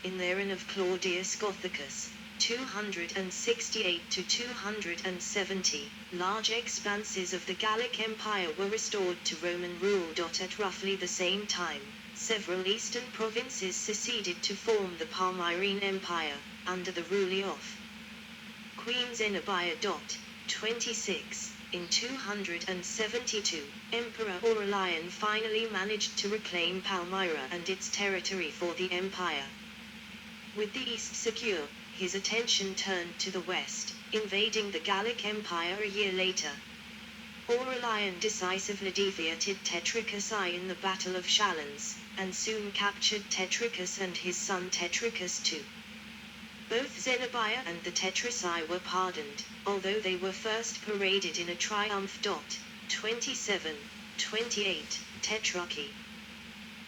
in the reign of Claudius Gothicus, 268 to 270, large expanses of the Gallic Empire were restored to Roman rule. At roughly the same time, several eastern provinces seceded to form the Palmyrene Empire, under the rule of Queen Zenobia. 26. In 272, Emperor Aurelian finally managed to reclaim Palmyra and its territory for the empire. With the east secure, his attention turned to the west, invading the Gallic Empire a year later. Aurelian decisively defeated Tetricus I in the Battle of Chalons, and soon captured Tetricus and his son Tetricus II. Both Zenobia and the Tetricii were pardoned, although they were first paraded in a triumph. 27, 28, Tetrarchy.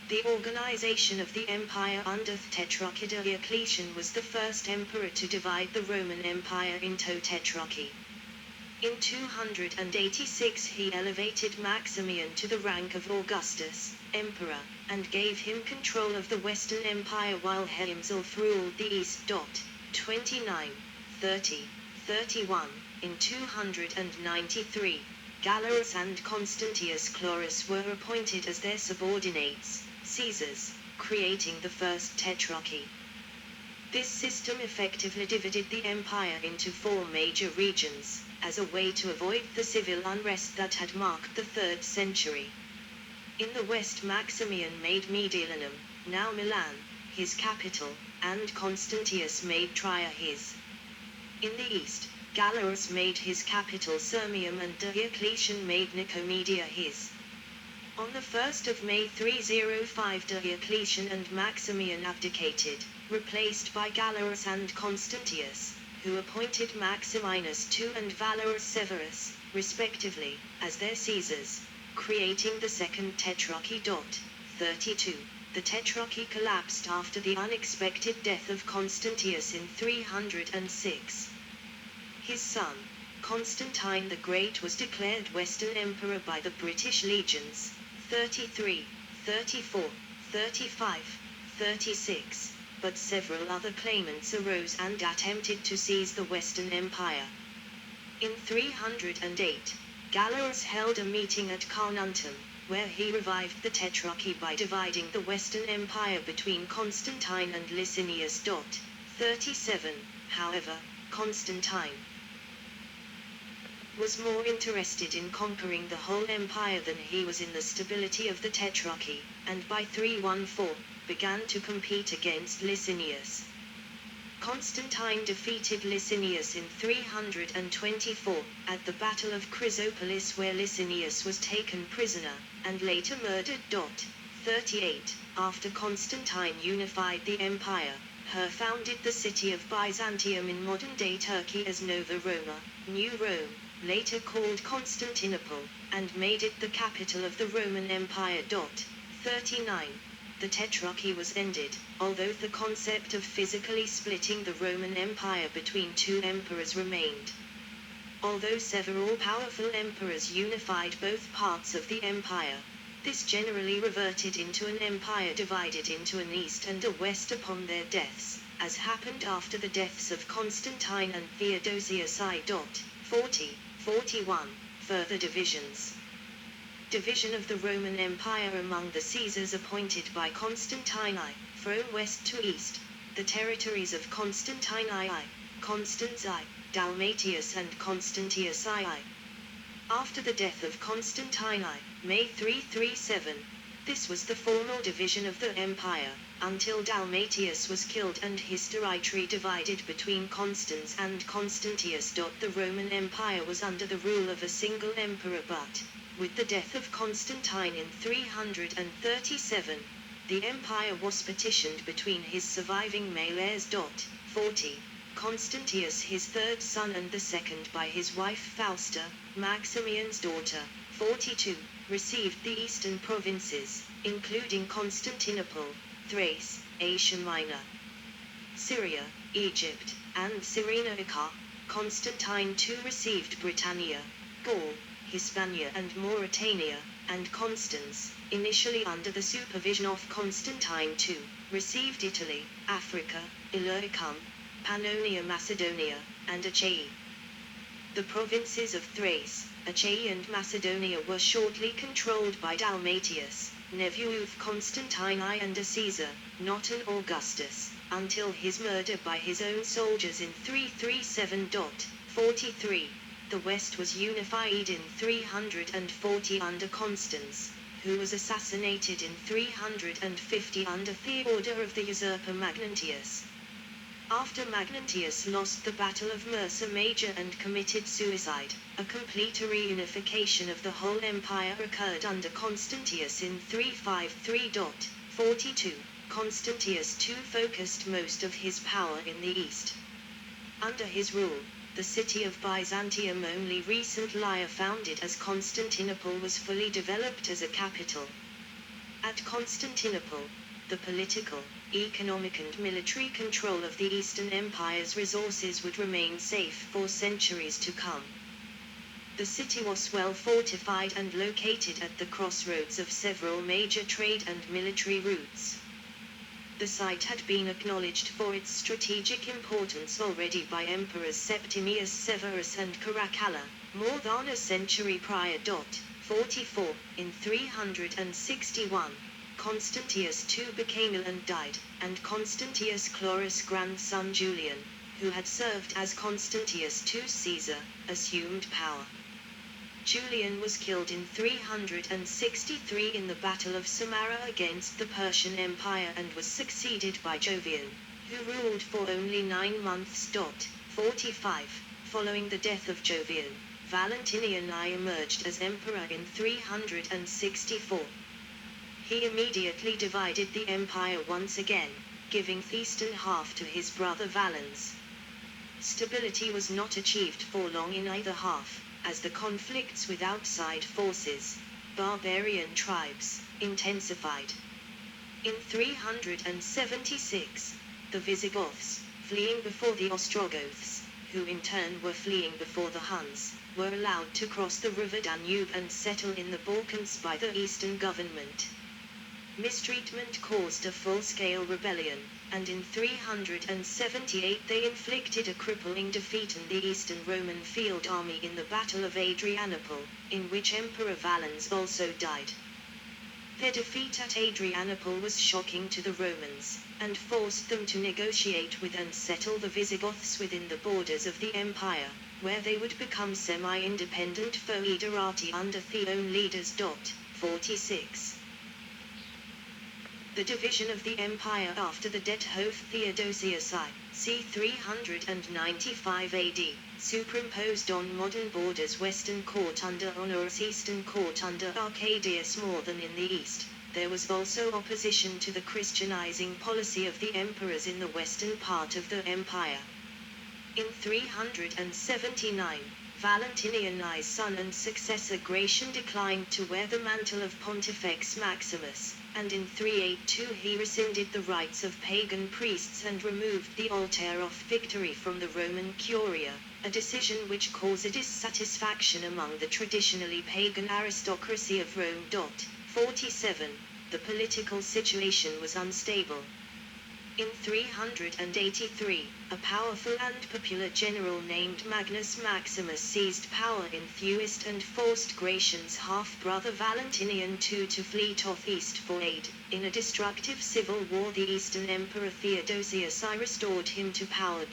The organization of the empire under Tetrarchy. Diocletian was the first emperor to divide the Roman Empire into tetrarchy. In 286 he elevated Maximian to the rank of Augustus, emperor, and gave him control of the Western Empire while he himself ruled the East. 29, 30, 31. In 293, Galerius and Constantius Chlorus were appointed as their subordinates, Caesars, creating the first tetrarchy. This system effectively divided the empire into 4 major regions, as a way to avoid the civil unrest that had marked the 3rd century. In the west, Maximian made Mediolanum, now Milan, his capital, and Constantius made Trier his. In the east, Galerius made his capital Sirmium and Diocletian made Nicomedia his. On the 1st of May 305 Diocletian and Maximian abdicated, replaced by Galerius and Constantius, who appointed Maximinus II and Valerius Severus, respectively, as their Caesars, creating the Second Tetrarchy. 32. The Tetrarchy collapsed after the unexpected death of Constantius in 306. His son, Constantine the Great, was declared Western Emperor by the British legions, 33, 34, 35, 36, but several other claimants arose and attempted to seize the Western Empire. In 308, Galerius held a meeting at Carnuntum, where he revived the Tetrarchy by dividing the Western Empire between Constantine and Licinius. 37. However, Constantine was more interested in conquering the whole empire than he was in the stability of the Tetrarchy, and by 314, began to compete against Licinius. Constantine defeated Licinius in 324, at the Battle of Chrysopolis, where Licinius was taken prisoner, and later murdered. 38. After Constantine unified the empire, he founded the city of Byzantium in modern-day Turkey as Nova Roma, New Rome, later called Constantinople, and made it the capital of the Roman Empire. 39. The Tetrarchy was ended, although the concept of physically splitting the Roman Empire between 2 emperors remained. Although several powerful emperors unified both parts of the empire, this generally reverted into an empire divided into an east and a west upon their deaths, as happened after the deaths of Constantine and Theodosius I. 40, 41. Further divisions. Division of the Roman Empire among the Caesars appointed by Constantine I, from west to east, the territories of Constantine I, Constans I, Dalmatius and Constantius II. After the death of Constantine I, May 337, this was the formal division of the empire, until Dalmatius was killed and his territory divided between Constans and Constantius. The Roman Empire was under the rule of a single emperor, but, with the death of Constantine in 337, the empire was partitioned between his surviving male heirs. 40. Constantius, his 3rd son and the 2nd by his wife Fausta, Maximian's daughter, 42, received the eastern provinces, including Constantinople, Thrace, Asia Minor, Syria, Egypt, and Cyrenaica. Constantine II received Britannia, Gaul, Hispania and Mauritania, and Constance, initially under the supervision of Constantine II, received Italy, Africa, Illyricum, Pannonia, Macedonia, and Achaea. The provinces of Thrace, Achaea and Macedonia were shortly controlled by Dalmatius, nephew of Constantine I and a Caesar, not an Augustus, until his murder by his own soldiers in 337. 43. The West was unified in 340 under Constans, who was assassinated in 350 under Theodore of the usurper Magnentius. After Magnentius lost the Battle of Mursa Major and committed suicide, a complete reunification of the whole empire occurred under Constantius in 353. 42. Constantius II focused most of his power in the east. Under his rule, the city of Byzantium, only recently founded as Constantinople, was fully developed as a capital. At Constantinople, the political, economic and military control of the Eastern Empire's resources would remain safe for centuries to come. The city was well fortified and located at the crossroads of several major trade and military routes. The site had been acknowledged for its strategic importance already by Emperors Septimius Severus and Caracalla, more than a century prior. 44. In 361, Constantius II became ill and died, and Constantius Chlorus' grandson Julian, who had served as Constantius II's Caesar, assumed power. Julian was killed in 363 in the Battle of Samarra against the Persian Empire and was succeeded by Jovian, who ruled for only 9 months. 45. Following the death of Jovian, Valentinian I emerged as emperor in 364. He immediately divided the empire once again, giving the eastern half to his brother Valens. Stability was not achieved for long in either half, as the conflicts with outside forces, barbarian tribes, intensified. In 376, the Visigoths, fleeing before the Ostrogoths, who in turn were fleeing before the Huns, were allowed to cross the river Danube and settle in the Balkans by the Eastern government. Mistreatment caused a full-scale rebellion, and in 378 they inflicted a crippling defeat on the Eastern Roman field army in the Battle of Adrianople, in which Emperor Valens also died. Their defeat at Adrianople was shocking to the Romans, and forced them to negotiate with and settle the Visigoths within the borders of the empire, where they would become semi-independent foederati under Theon leaders. 46. The division of the empire after the death of Theodosius I, c. 395 AD, superimposed on modern borders Western Court under Honorius, Eastern Court under Arcadius. More than in the east, there was also opposition to the Christianizing policy of the emperors in the western part of the empire. In 379, Valentinian I's son and successor Gratian declined to wear the mantle of Pontifex Maximus, and in 382 he rescinded the rights of pagan priests and removed the altar of victory from the Roman Curia, a decision which caused dissatisfaction among the traditionally pagan aristocracy of Rome. 47. The political situation was unstable. In 383, a powerful and popular general named Magnus Maximus seized power in Thuist and forced Gratian's half-brother Valentinian II to flee east for aid. In a destructive civil war, the Eastern Emperor Theodosius I restored him to power.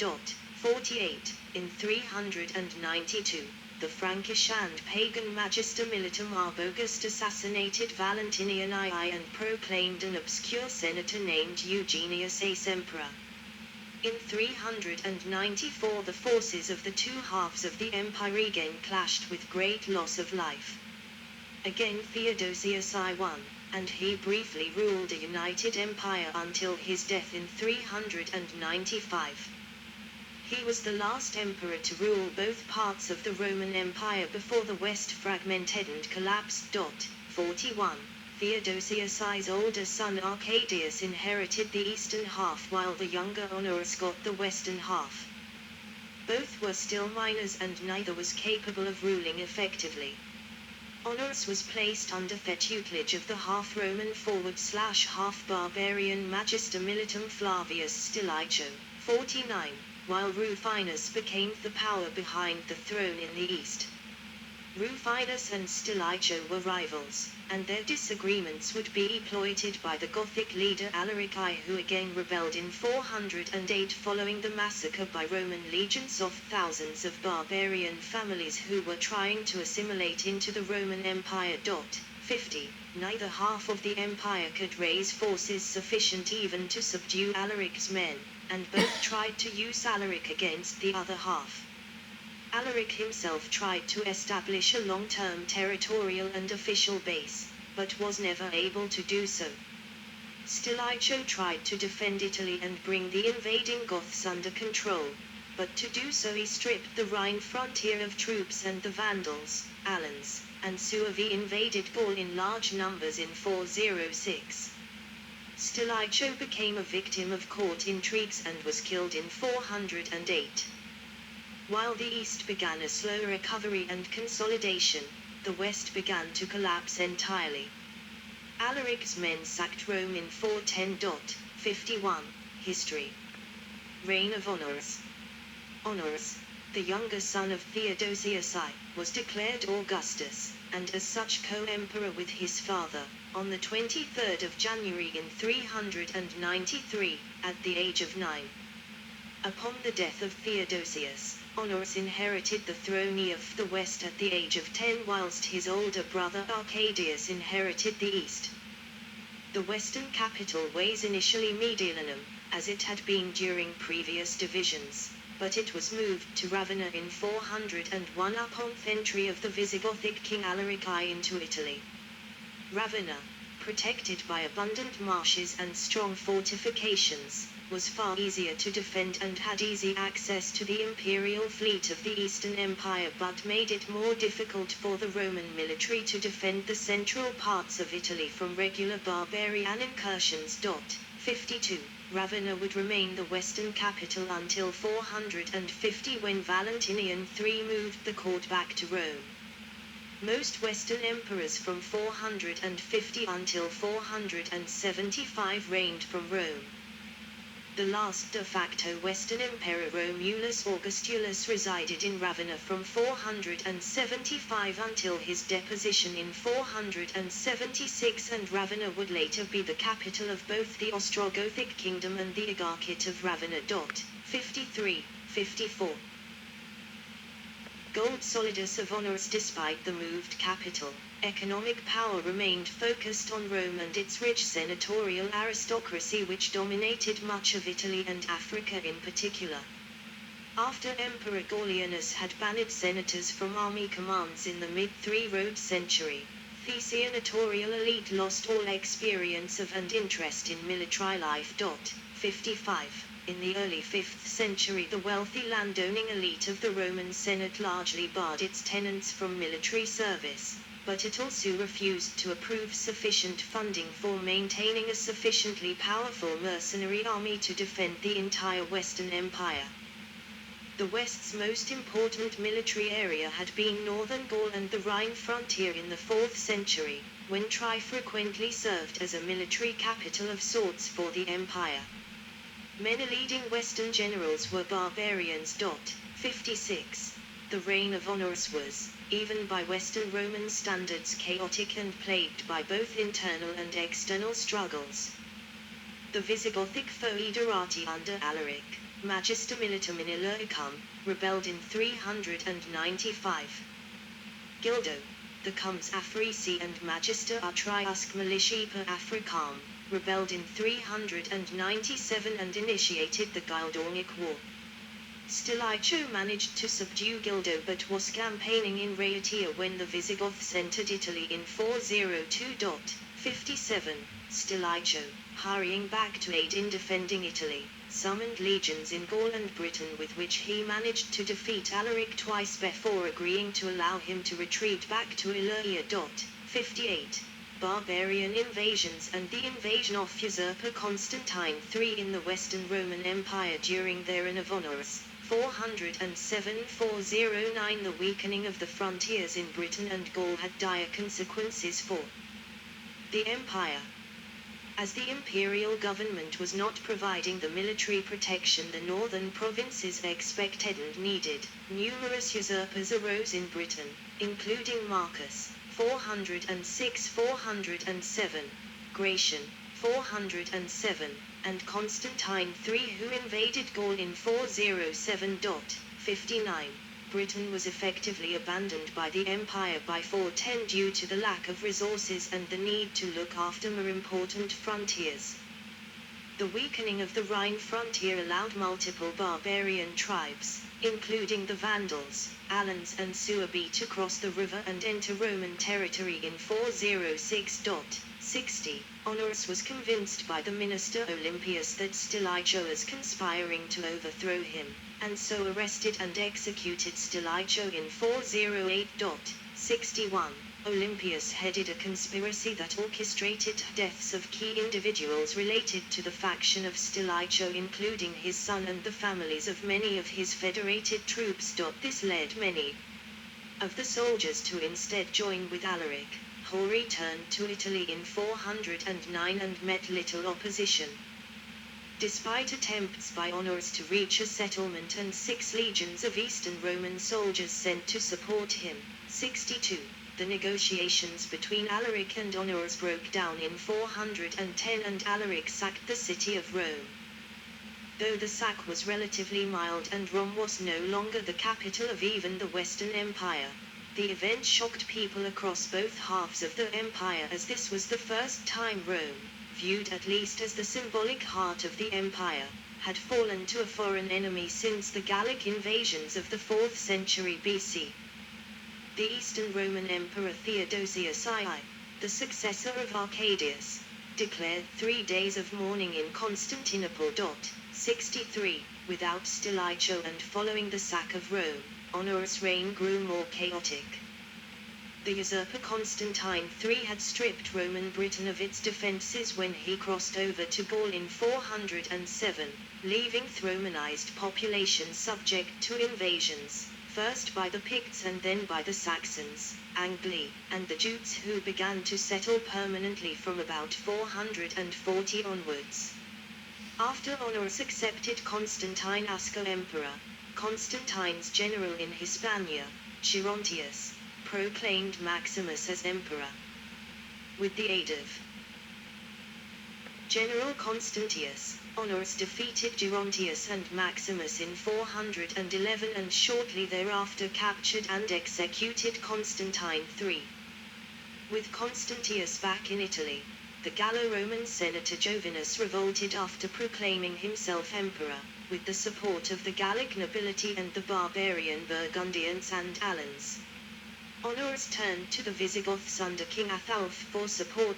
48. In 392, the Frankish and pagan Magister Militum Arbogast assassinated Valentinian I and proclaimed an obscure senator named Eugenius as emperor. In 394 the forces of the two halves of the empire again clashed with great loss of life. Again Theodosius I won, and he briefly ruled a united empire until his death in 395. He was the last emperor to rule both parts of the Roman Empire before the West fragmented and collapsed. 41. Theodosius I's older son Arcadius inherited the eastern half while the younger Honorius got the western half. Both were still minors and neither was capable of ruling effectively. Honorius was placed under the tutelage of the half-Roman /half-barbarian Magister Militum Flavius Stilicho, 49, while Rufinus became the power behind the throne in the east. Rufinus and Stilicho were rivals, and their disagreements would be exploited by the Gothic leader Alaric I, who again rebelled in 408 following the massacre by Roman legions of thousands of barbarian families who were trying to assimilate into the Roman Empire. 50. Neither half of the empire could raise forces sufficient even to subdue Alaric's men, and both tried to use Alaric against the other half. Alaric himself tried to establish a long-term territorial and official base, but was never able to do so. Stilicho tried to defend Italy and bring the invading Goths under control, but to do so he stripped the Rhine frontier of troops, and the Vandals, Alans, and Suevi invaded Gaul in large numbers in 406. Stilicho became a victim of court intrigues and was killed in 408. While the East began a slow recovery and consolidation, the West began to collapse entirely. Alaric's men sacked Rome in 410. 51. History. Reign of Honorius. Honorius, the younger son of Theodosius I, was declared Augustus, and as such co-emperor with his father, on the 23rd of January in 393, at the age of 9. Upon the death of Theodosius, Honorius inherited the throne of the West at the age of 10, whilst his older brother Arcadius inherited the East. The western capital was initially Mediolanum, as it had been during previous divisions, but it was moved to Ravenna in 401 upon the entry of the Visigothic king Alaric I into Italy. Ravenna, protected by abundant marshes and strong fortifications, was far easier to defend and had easy access to the imperial fleet of the Eastern Empire, but made it more difficult for the Roman military to defend the central parts of Italy from regular barbarian incursions. 52. Ravenna would remain the western capital until 450, when Valentinian III moved the court back to Rome. Most Western emperors from 450 until 475 reigned from Rome. The last de facto Western emperor, Romulus Augustulus, resided in Ravenna from 475 until his deposition in 476, and Ravenna would later be the capital of both the Ostrogothic kingdom and the Egarchate of Ravenna. 53, 54. Gold solidus of Honorius. Despite the moved capital, economic power remained focused on Rome and its rich senatorial aristocracy, which dominated much of Italy and Africa in particular. After Emperor Gallienus had banned senators from army commands in the mid-3rd century, the senatorial elite lost all experience of and interest in military life. 55. In the early 5th century, the wealthy landowning elite of the Roman Senate largely barred its tenants from military service, but it also refused to approve sufficient funding for maintaining a sufficiently powerful mercenary army to defend the entire Western Empire. The West's most important military area had been northern Gaul and the Rhine frontier in the 4th century, when Trier frequently served as a military capital of sorts for the empire. Many leading Western generals were barbarians. 56. The reign of Honorius was, even by Western Roman standards, chaotic and plagued by both internal and external struggles. The Visigothic foederati under Alaric, Magister Militum in Illyricum, rebelled in 395. Gildo, the Comes Africi and Magister Atriusque Militia per Africam, rebelled in 397 and initiated the Gildornic War. Stilicho managed to subdue Gildo but was campaigning in Rhaetia when the Visigoths entered Italy in 402. 57. Stilicho, hurrying back to aid in defending Italy, summoned legions in Gaul and Britain, with which he managed to defeat Alaric twice before agreeing to allow him to retreat back to Illyria. 58. barbarian invasions and the invasion of usurper Constantine III in the Western Roman Empire during their reign of Honorius, 407–409. The weakening of the frontiers in Britain and Gaul had dire consequences for the empire. As the imperial government was not providing the military protection the northern provinces expected and needed, numerous usurpers arose in Britain, including Marcus, 406–407, Gratian, 407, and Constantine III, who invaded Gaul in 407–59. Britain was effectively abandoned by the empire by 410 due to the lack of resources and the need to look after more important frontiers. The weakening of the Rhine frontier allowed multiple barbarian tribes, including the Vandals, Alans and Suebi, to cross the river and enter Roman territory in 406–60. Honorius was convinced by the minister Olympius that Stilicho was conspiring to overthrow him, and so arrested and executed Stilicho in 408–61. Olympius headed a conspiracy that orchestrated deaths of key individuals related to the faction of Stilicho, including his son and the families of many of his federated troops. This led many of the soldiers to instead join with Alaric, who returned to Italy in 409 and met little opposition. Despite attempts by Honorius to reach a settlement and 6 legions of Eastern Roman soldiers sent to support him, 62, the negotiations between Alaric and Honorius broke down in 410 and Alaric sacked the city of Rome. Though the sack was relatively mild and Rome was no longer the capital of even the Western Empire, the event shocked people across both halves of the empire, as this was the first time Rome, viewed at least as the symbolic heart of the empire, had fallen to a foreign enemy since the Gallic invasions of the 4th century BC. The Eastern Roman Emperor Theodosius I, the successor of Arcadius, declared 3 days of mourning in Constantinople. 63, without Stilicho and following the sack of Rome, Honorius' reign grew more chaotic. The usurper Constantine III had stripped Roman Britain of its defences when he crossed over to Gaul in 407, leaving the Romanized population subject to invasions, first by the Picts and then by the Saxons, Angli, and the Jutes, who began to settle permanently from about 440 onwards. After Honorius accepted Constantine as co-emperor, Constantine's general in Hispania, Gerontius, proclaimed Maximus as emperor. With the aid of General Constantius, Honorius defeated Gerontius and Maximus in 411 and shortly thereafter captured and executed Constantine III. With Constantius back in Italy, the Gallo-Roman senator Jovinus revolted after proclaiming himself emperor, with the support of the Gallic nobility and the barbarian Burgundians and Alans. Honorius turned to the Visigoths under King Athaulf for support.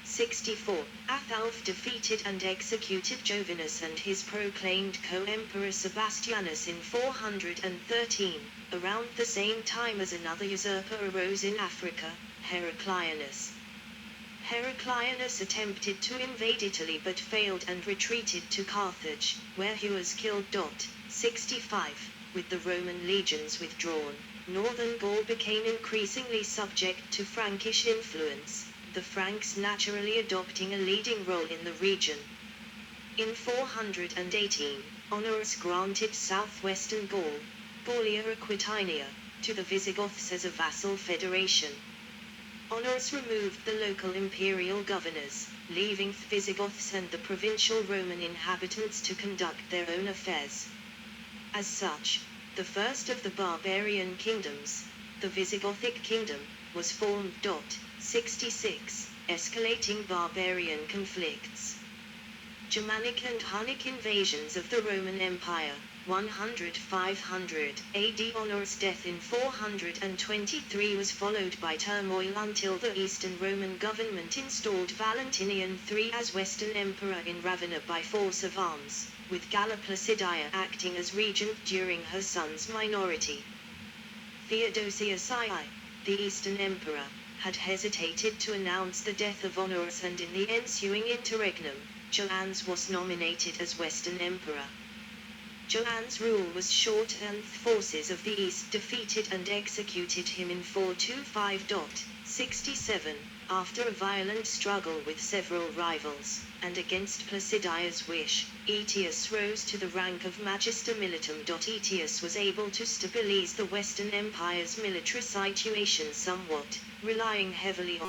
64. Athaulf defeated and executed Jovinus and his proclaimed co-emperor Sebastianus in 413, around the same time as another usurper arose in Africa, Heraclianus. Heraclianus attempted to invade Italy but failed and retreated to Carthage, where he was killed. 65. With the Roman legions withdrawn, northern Gaul became increasingly subject to Frankish influence, the Franks naturally adopting a leading role in the region. In 418, Honorius granted southwestern Gaul, Gallia Equitania, to the Visigoths as a vassal federation. Honorius removed the local imperial governors, leaving the Visigoths and the provincial Roman inhabitants to conduct their own affairs. As such, the first of the barbarian kingdoms, the Visigothic kingdom, was formed. 66. Escalating barbarian conflicts. Germanic and Hunnic invasions of the Roman Empire, 100–500 AD. Honorius' death in 423 was followed by turmoil until the Eastern Roman government installed Valentinian III as Western Emperor in Ravenna by force of arms, with Galla Placidia acting as regent during her son's minority. Theodosius I, the Eastern Emperor, had hesitated to announce the death of Honorius, and in the ensuing interregnum, Joannes was nominated as Western Emperor. Joannes' rule was short, and the forces of the East defeated and executed him in 425-67, after a violent struggle with several rivals, and against Placidia's wish. Aetius rose to the rank of Magister Militum. Aetius was able to stabilize the Western Empire's military situation somewhat, relying heavily